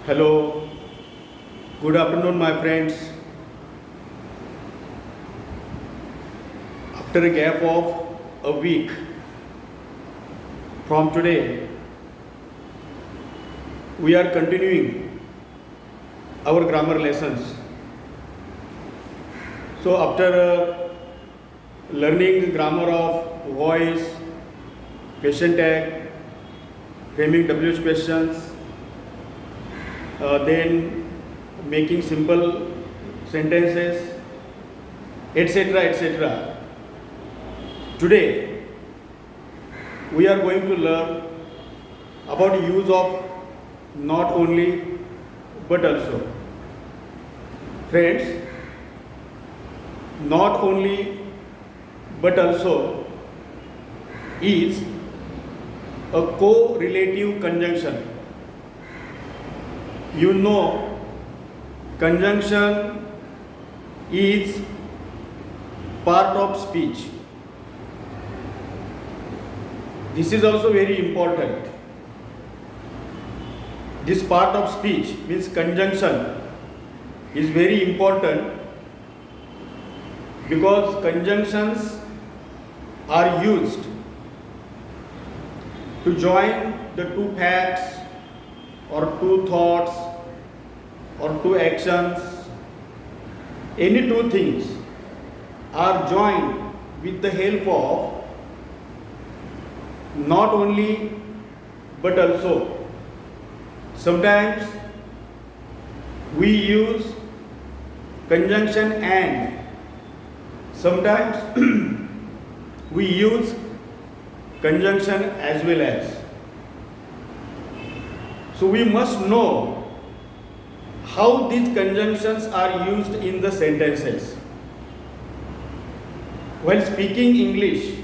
Hello, good afternoon, my friends. After a gap of a week from today, we are continuing our grammar lessons. So, after learning grammar of voice, question tag, framing WH questions, then making simple sentences, etc. etc. Today we are going to learn about use of not only but also. Friends, not only but also is a correlative conjunction. You know, conjunction is part of speech. This is also very important. This part of speech means conjunction is very important because conjunctions are used to join the two facts or two thoughts or two actions. Any two things are joined with the help of not only but also. Sometimes we use conjunction and, sometimes we use conjunction as well as. So we must know how these conjunctions are used in the sentences. While speaking English,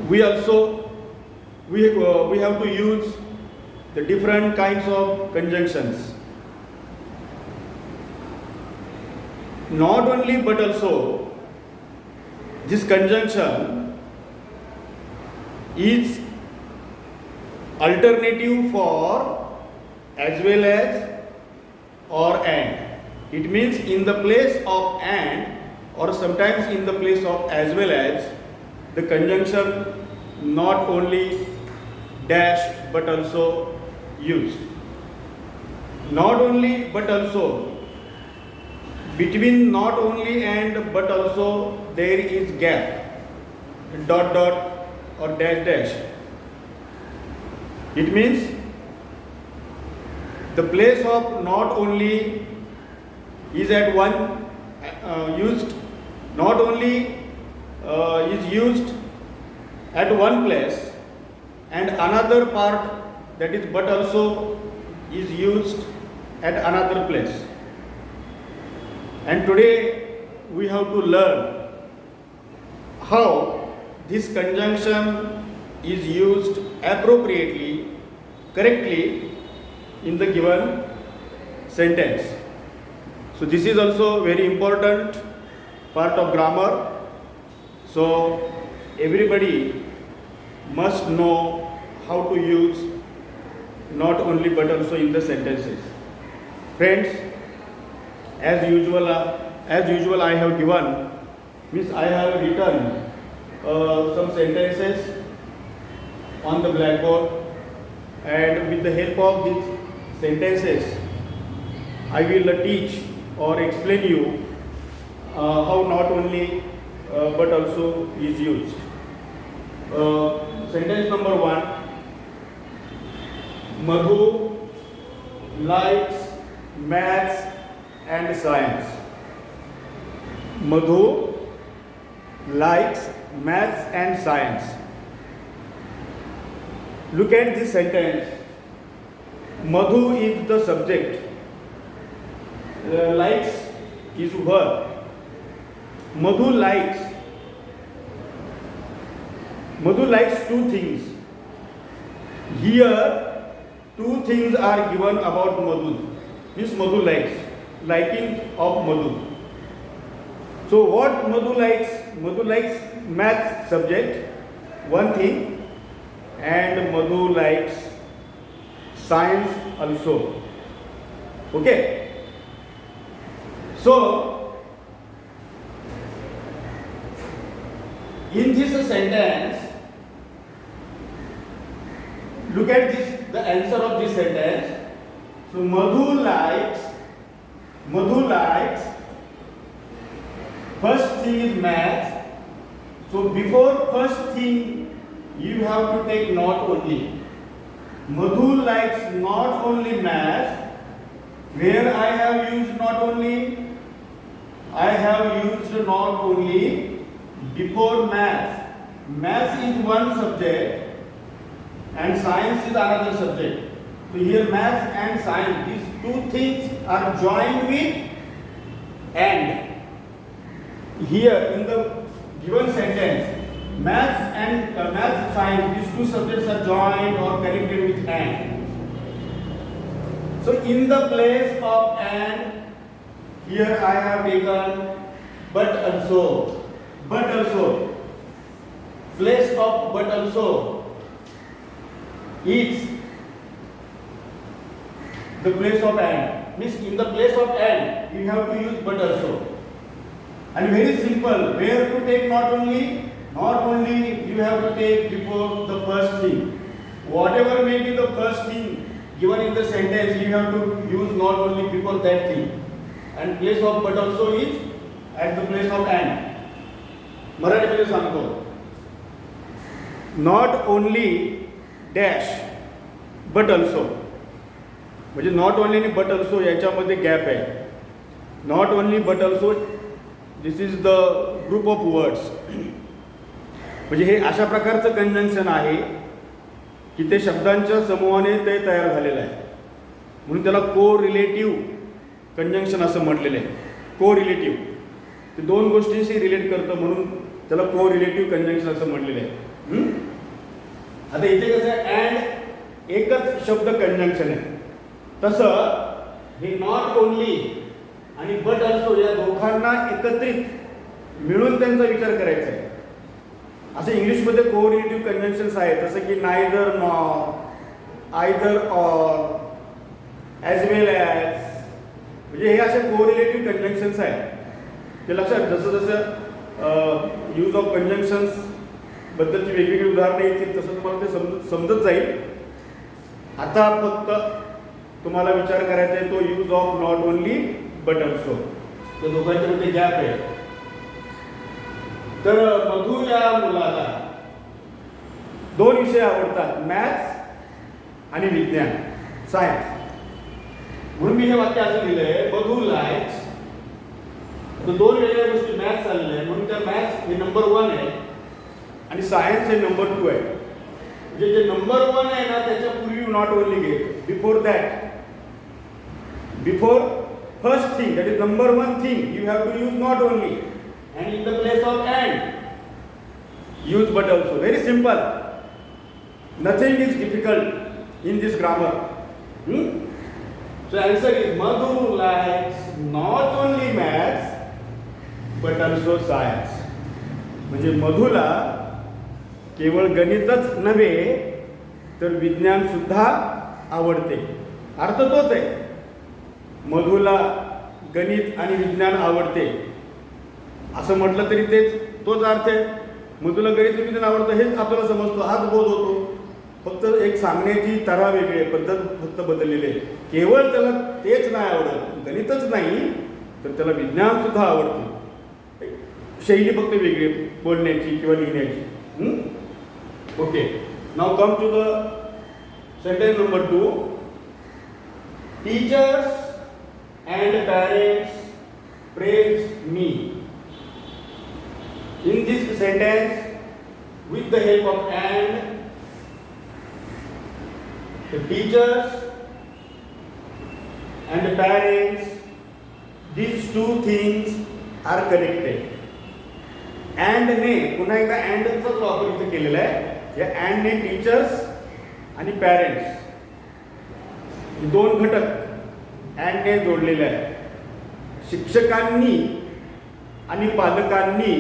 we have to use the different kinds of conjunctions. Not only but also, this conjunction is alternative for as well as or and. It means in the place of and or sometimes in the place of as well as, the conjunction not only dash but also used. Not only but also, between not only and but also there is gap, dot dot or dash dash. It means the place of not only is at one used, not only is used at one place, and another part, that is but also, is used at another place. And today we have to learn how this conjunction is used appropriately, correctly in the given sentence. So this is also very important part of grammar. So everybody must know how to use not only but also in the sentences. Friends, as usual I have given, means I have written some sentences on the blackboard, and with the help of these sentences I will teach or explain you how not only but also is used. Sentence number 1: Madhu likes maths and science. Madhu likes maths and science. Look at this sentence. Madhu is the subject. Likes is verb. Madhu likes two things. Here, two things are given about Madhu. Means Madhu likes, liking of Madhu. So what Madhu likes? Madhu likes maths subject, one thing, and Madhu likes science also. Okay, so in this sentence, look at this, the answer of this sentence. So Madhu likes, first thing is maths. So before first thing you have to take not only. Madhu likes not only maths. Where I have used not only? I have used not only before maths. Maths is one subject and science is another subject. So here maths and science, these two things are joined with and. Here in the given sentence, maths and maths science, these two subjects are joined or connected with and. So in the place of and, here I have taken but also. Place of but also is the place of and. Means in the place of and, you have to use but also. And very simple, where to take not only? Not only you have to take before the first thing. Whatever may be the first thing given in the sentence, you have to use not only before that thing. And place of but also is at the place of and. मराठीमध्ये सांगतो. Not only dash but also. म्हणजे not only आणि but also याच्यामध्ये gap आहे. Not only but also, this is the group of words. म्हणजे हे अशा प्रकारचं कंजंक्शन आहे की ते शब्दांच्या समूहाने ते तयार झालेलं आहे. म्हणून त्याला को रिलेटिव्ह कंजंक्शन असं म्हटलेलं आहे. को रिलेटिव्ह ते दोन गोष्टींशी रिलेट करतं म्हणून त्याला को रिलेटिव्ह कंजंक्शन असं म्हटलेलं आहे. आता इथे कसं आहे, अँड एकच शब्द कंजंक्शन आहे. तसं हे नॉट ओनली आणि बट ऑल्सो या दोघांना एकत्रित मिळून त्यांचा विचार करायचा आहे. असे इंग्लिशमध्ये कोरिलेटिव्ह कंजंक्शन्स आहेत, जसं की neither nor, either or, as well as. म्हणजे हे असे कोरिलेटिव्ह कंजंक्शन्स आहेत. ते लक्षात, जसं जसं यूज ऑफ कंजंक्शन्स बद्दलची वेगवेगळी उदाहरणं येतील तसं तुम्हाला ते समजत जाईल. आता फक्त तुम्हाला विचार करायचा आहे तो use of not only but also. तर दोघांच्यामध्ये गॅप आहे. तर मधु या मुलाला दोन विषय आवडतात, मॅथ्स आणि विज्ञान, सायन्स. म्हणून मी हे वाक्य असं लिहिलंय, मधु लाईक्स. तर दोन वेगळ्या गोष्टी मॅथ्स आलेल्या आहे म्हणून त्या मॅथ्स हे नंबर 1 आहे आणि सायन्स हे नंबर 2 आहे. म्हणजे जे नंबर 1 आहे ना त्याच्या पूर्वी नॉट ओनली घे. Before that, before first thing, that is number 1 thing, you have to use not only. And in the place of and, use but also. Very simple. Nothing is difficult in this grammar. So answer is Madhu likes not only maths but also science. म्हणजे मधुला केवळ गणितच नव्हे तर विज्ञान सुद्धा आवडते. अर्थ तोच आहे. मधुला गणित आणि विज्ञान आवडते असं म्हटलं तरी तोच अर्थ आहे. मधुला गणित विज्ञान आवडतं हेच आपल्याला समजतो, हाच बोध होतो. फक्त एक सांगण्याची तऱ्हा वेगळी आहे, पद्धत फक्त बदललेली आहे. केवळ त्याला तेच नाही आवडत, गणितच नाही तर त्याला विज्ञान सुद्धा आवडते. शैली फक्त वेगळी आहे बोलण्याची किंवा लिहिण्याची. Okay, now come to the sentence number 2. Teachers and parents praise me. In this sentence, with the help of and, the teachers and the parents, these two things are connected. And ने पुन्हा एकदा and चा वापर इथे केलेला आहे. या and ने टीचर्स आणि पॅरेंट्स दोन घटक and ने जोडलेले आहे. शिक्षकांनी आणि पालकांनी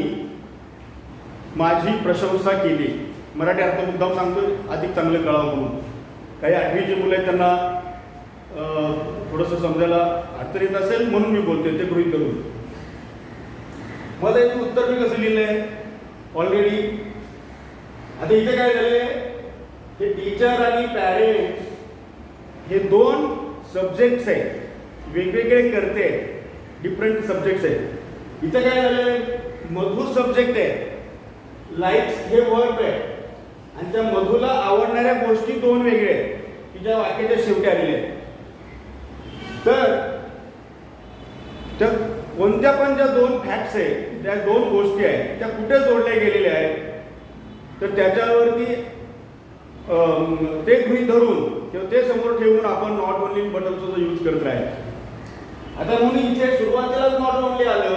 माझी प्रशंसा केली. मराठी अर्थ मुद्दाम सांगतो अधिक चांगलं कळावं म्हणून. काही 8वीची मुलं आहेत त्यांना थोडंसं समजायला अडचण येत असेल म्हणून मी बोलतोय ते गृहीत धरून. मला याचं उत्तर मी कसं लिहिलं आहे ऑलरेडी. आता इथे काय झाले, हे टीचर आणि पॅरेंट्स हे 2 सब्जेक्ट्स आहेत, वेगवेगळे करते डिफरंट सब्जेक्ट्स आहेत. इथे काय झाले, मधु सब्जेक्ट आहे, लाईक्स हे वर्ब आहे आणि त्या मधूला आवडणाऱ्या गोष्टी 2 वेगळ्या आहेत की ज्या वाक्याच्या शेवटी आलेल्या आहेत. तर कोणत्या पण ज्या 2 फॅक्ट्स आहेत, त्या 2 गोष्टी आहेत, त्या कुठे जोडल्या गेलेल्या आहेत, तर त्याच्यावरती ते गृहीत धरून किंवा ते समोर ठेवून आपण not only but also use करत राहायचं. आता म्हणून इथे सुरुवातीलाच नॉट ओनली आलं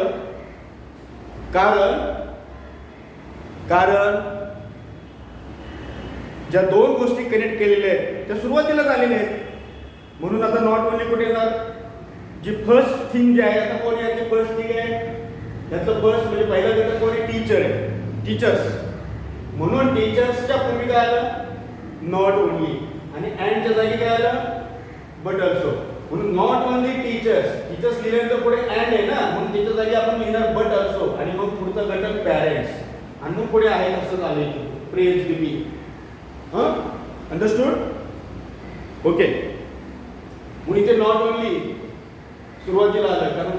कारण ज्या 2 गोष्टी कनेक्ट केलेल्या आहेत त्या सुरुवातीलाच आलेल्या आहेत. म्हणून आता नॉट ओनली कुठे येणार, जी फर्स्ट थिंग जी आहे, आता कोण आहे ते फर्स्ट थिंग आहे, त्याचं फर्स्ट म्हणजे पहिला घटक कोण आहे, टीचर आहे, टीचर्स. म्हणून टीचर्सच्या पूर्वी काय आलं, नॉट ओनली, आणि अँडच्या जागी काय आलं, बट ऑल्सो. म्हणून नॉट ओनली टीचर्स लिहिल्यानंतर पुढे अँड आहे ना, म्हणून त्याच्या जागी आपण लिहिणार बट ऑल्सो आणि मग पुढचा घटक पॅरेंट्स आणि मग पुढे आहे असं झालं प्रेज बी. अंडरस्टूड? ओके. म्हणून इथे नॉट ओनली सुरुवातीला आलं कारण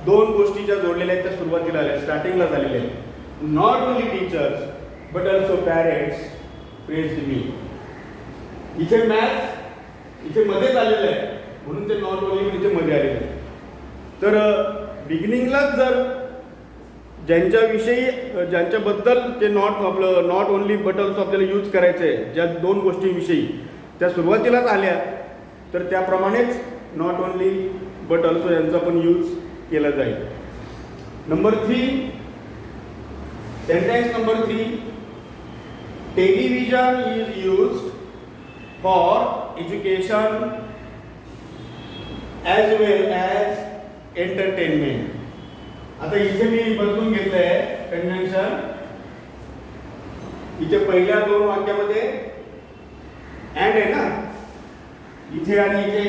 2 गोष्टी ज्या जोडलेल्या आहेत त्या सुरुवातीला आल्या, स्टार्टिंगला झालेल्या आहेत. Not only teachers but also parents praise मी. इथे मॅथ्स इथे मध्येच आलेलं आहे म्हणून ते नॉट ओनली इथे मध्ये आलेलं आहे. तर बिगिनिंगलाच जर ज्यांच्याबद्दल ते नॉट ओनली बट ऑल्सो आपल्याला यूज करायचं आहे, ज्या 2 गोष्टींविषयी त्या सुरुवातीलाच आल्या, तर त्याप्रमाणेच नॉट ओनली बट ऑल्सो यांचा पण यूज केला जाईल. Number 3, sentence number 3, television is used for education as well as entertainment. आता इथे मी बदलून घेतलं आहे कन्व्हेन्शन. इथे पहिल्या 2 वाक्यामध्ये अँड आहे ना, इथे आणि इथे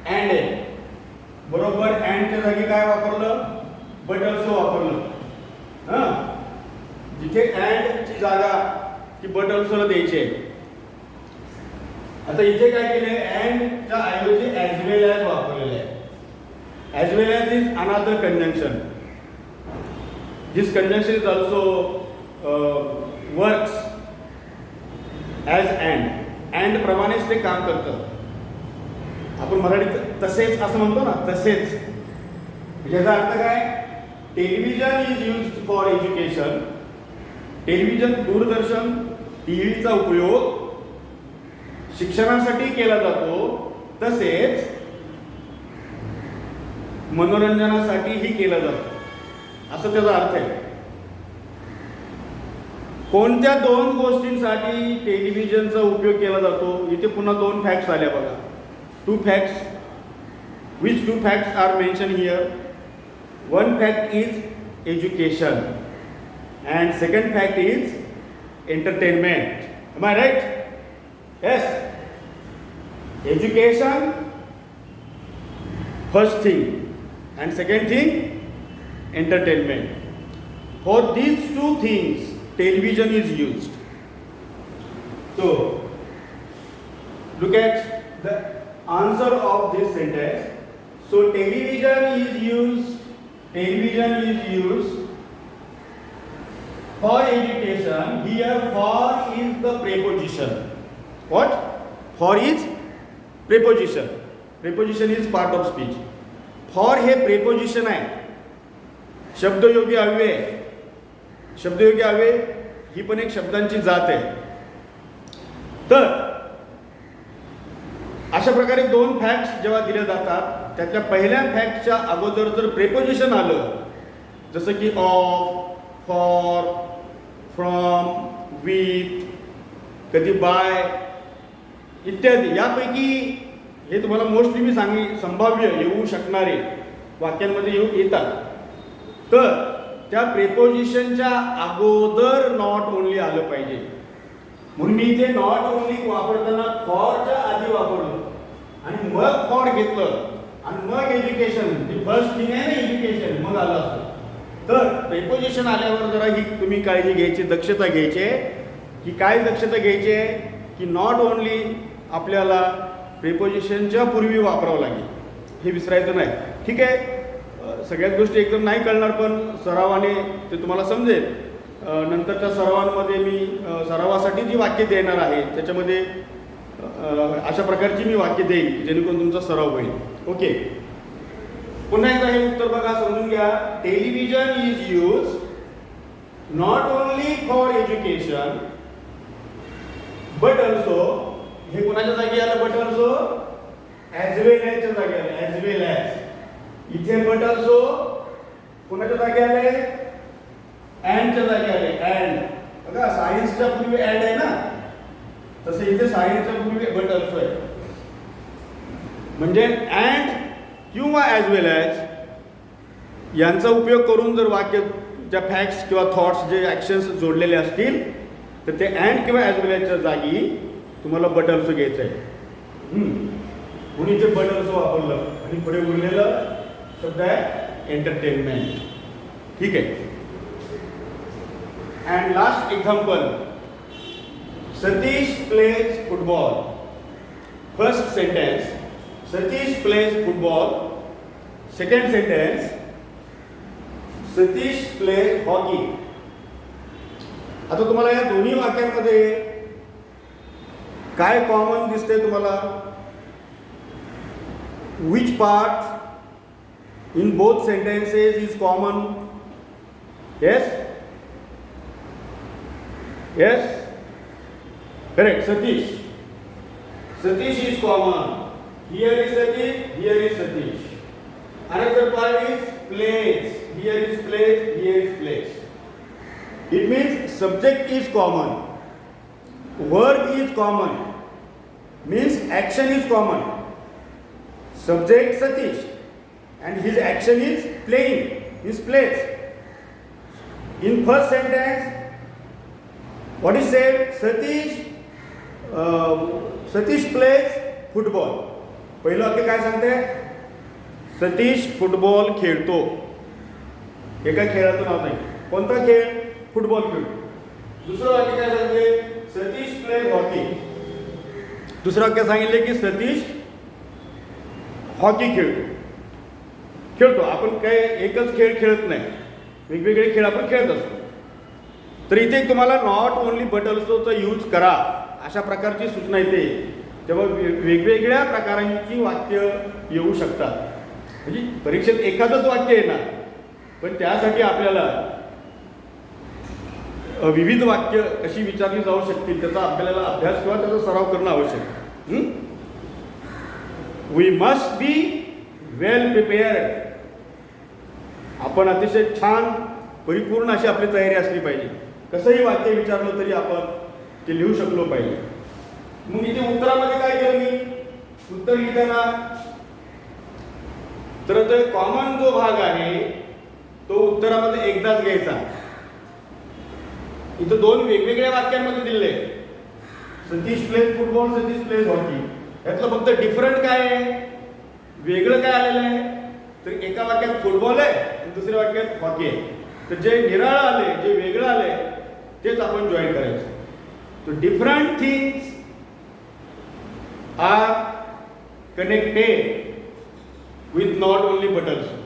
अँड आहे, बरोबर. अँडच्या जागी काय वापरलं, बट ऑल्सो वापरलं. जिथे अँडची जागा ती बट ऑल्सोला द्यायची आहे. आता इथे काय केलंय, अँडच्या ऐवजी ॲज वेल ॲज वापरलेलं आहे. As well as is another conjunction. This conjunction is also works as and प्रमाणेच ते काम करतं. आपण मराठीत तसेच असं म्हणतो ना, तसेच. याचा अर्थ काय, television is used for education. Television, Doordarshan, टीव्हीचा उपयोग शिक्षणासाठी केला जातो, तसेच मनोरंजनासाठीही केला जातो, असं त्याचा अर्थ आहे. कोणत्या 2 गोष्टींसाठी टेलिव्हिजनचा उपयोग केला जातो, इथे पुन्हा 2 फॅक्ट्स आल्या बघा. 2 facts. Which 2 facts are mention here? 1 fact is education and second fact is entertainment. Am I right? Yes. Education first thing and second thing entertainment. For these 2 things television is used. So look at the answer of this sentence. So television is used for education. Here for is the preposition. What? For is preposition. Preposition is part of speech. For हे preposition आहे, शब्दयोगी अव्यय. शब्दयोगी अव्यय ही पण एक शब्दांची जात आहे. तर अशा प्रकारे 2 फॅक्ट्स जेव्हा दिल्या जातात, त्यातल्या पहिल्या फॅक्टच्या अगोदर जर प्रेपोजिशन आलं, जसं की ऑफ, फॉर, फ्रॉम, विथ, कधी बाय इत्यादी, यापैकी हे तुम्हाला मोस्टली मी संभाव्य येऊ शकणारे वाक्यांमध्ये येतात. तर त्या प्रेपोजिशनच्या अगोदर नॉट ओनली आलं पाहिजे. म्हणून मी इथे नॉट ओनली वापरताना फॉरच्या आधी वापरलं आणि मग फॉर घेतलं आणि मग एज्युकेशन, फर्स्ट थिंग आहे ना एज्युकेशन, मग आलं असतं. तर प्रिपोजिशन आल्यावर जरा ही तुम्ही काळजी घ्यायची, दक्षता घ्यायची आहे. की काय दक्षता घ्यायची आहे की नॉट ओनली आपल्याला प्रिपोजिशनच्या पूर्वी वापरावं लागेल, हे विसरायचं नाही. ठीक आहे, सगळ्याच गोष्टी एकदम नाही कळणार, पण सरावाने ते तुम्हाला समजेल. नंतरच्या सरावांमध्ये मी सरावासाठी जी वाक्य देणार आहे त्याच्यामध्ये अशा प्रकारची मी वाक्य देईन जेणेकरून तुमचा सराव होईल. ओके, पुन्हा एकदा हे उत्तर बघा, समजून घ्या. Television is use not only for education but also, हे कोणाच्या जागी आलं बट ऑल्सो, ॲज वेल ॲजच्या जागी आले, ॲज वेल ॲज. इथे बट ऑल्सो कोणाच्या जागी आले, अँडच्या जागी आले, अँड. बघा सायन्सच्या पूर्वी अँड आहे ना, तसं इथे सायन्सच्या पूर्वी बट ऑल्सो आहे. म्हणजे अँड किंवा ॲज वेल ॲज यांचा उपयोग करून जर वाक्य ज्या फॅक्ट्स किंवा थॉट्स जे ॲक्शन्स जोडलेले असतील तर ते अँड किंवा ॲज वेल ॲजच्या जागी तुम्हाला बट ऑल्सो घ्यायचं आहे. म्हणून इथे बट ऑल्सो वापरलं आणि पुढे उरलेलं शब्द आहे एंटरटेनमेंट. ठीक आहे. And last example, Satish plays football. First sentence, Satish plays football. Second sentence, Satish plays hockey. आता तुम्हाला या दोन्ही वाक्यांमध्ये काय कॉमन दिसते तुम्हाला? Which part in both sentences is common? Yes, yes, correct. Satish, Satish is common. Here is Satish, here is Satish. Another part is plays. Here is plays, here is plays. It means subject is common, verb is common, means action is common. Subject Satish and his action is playing, his plays. In first sentence, what is said? Satish plays football. पहिलं वाक्य काय सांगते? Satish football खेळतो. हे काय खेळाचं नाव नाही. कोणता खेळ? फुटबॉल खेळतो. दुसरं वाक्य काय सांगते? Satish plays hockey. दुसरं वाक्य सांगितले की सतीश हॉकी खेळतो. आपण काय एकच खेळ खेळत नाही, वेगवेगळे खेळ आपण खेळत असतो. तर इथे तुम्हाला नॉट ओनली बट ऑल्सोचा यूज करा अशा प्रकारची सूचना येते. तेव्हा वेगवेगळ्या प्रकारांची वाक्य येऊ शकतात. म्हणजे परीक्षेत एखादंच वाक्य येणार, पण त्यासाठी आपल्याला विविध वाक्य कशी विचारली जाऊ शकतील त्याचा आपल्याला अभ्यास किंवा त्याचा सराव करणं आवश्यक आहे. We must be well prepared. आपण अतिशय छान परिपूर्ण अशी आपली तयारी असली पाहिजे. कसंही वाक्य विचारलं तरी आपण ते लिहू शकलो पाहिजे. मग इथे उत्तरामध्ये काय केलं मी? उत्तर लिहिताना तर कॉमन जो भाग आहे तो उत्तरामध्ये एकदाच घ्यायचा. इथं दोन वेगवेगळ्या वाक्यांमध्ये दिले, Satish plays football, Satish plays hockey. यातलं फक्त डिफरंट काय आहे, वेगळं काय आलेलं आहे? तर एका वाक्यात फुटबॉल आहे आणि दुसऱ्या वाक्यात हॉकी आहे. तर जे निराळं आले, जे वेगळं आले तेच आपण जॉईन करायचं. तो different things are connected with not only but also.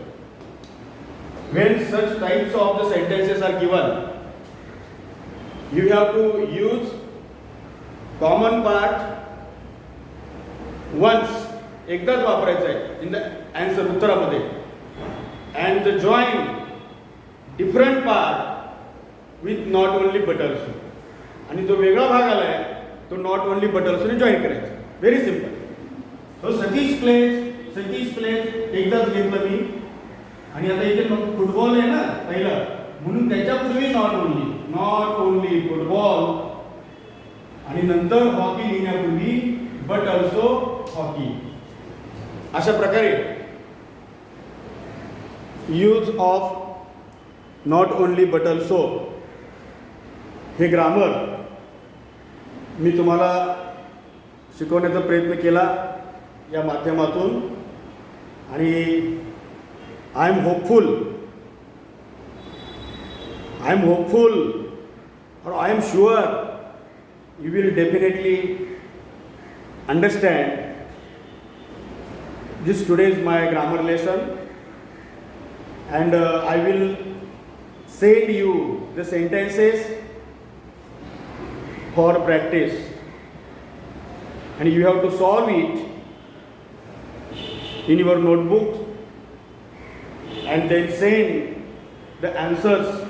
When such types of the sentences are given, you have to use common part once, एकदाच वापरायचं आहे in the answer उत्तरामध्ये, and the join different part with not only but also. आणि जो वेगळा भाग आलाय तो नॉट ओनली बट ऑल्सो ने जॉईन करायचा. Very simple. So Satish plays एकदाच घेतलं मी. आणि आता इथे फुटबॉल आहे ना पहिलं, म्हणून त्याच्यापूर्वी नॉट ओनली फुटबॉल आणि नंतर हॉकी लिहिण्यापूर्वी बट ऑल्सो हॉकी. अशा प्रकारे use of not only but also हे ग्रामर मी तुम्हाला शिकवण्याचा प्रयत्न केला या माध्यमातून आणि I am hopeful or I am sure you will definitely understand this today is my grammar lesson, and I will send you the sentences for practice, and you have to solve it in your notebook and then send the answers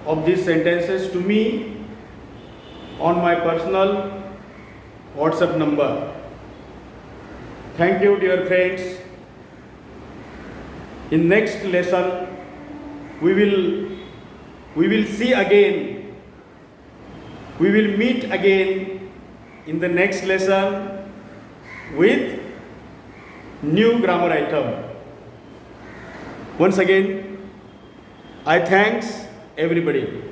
of these sentences to me on my personal WhatsApp number. Thank you, dear friends. In next lesson we will see again, we will meet again in the next lesson with new grammar item. Once again, I thanks everybody.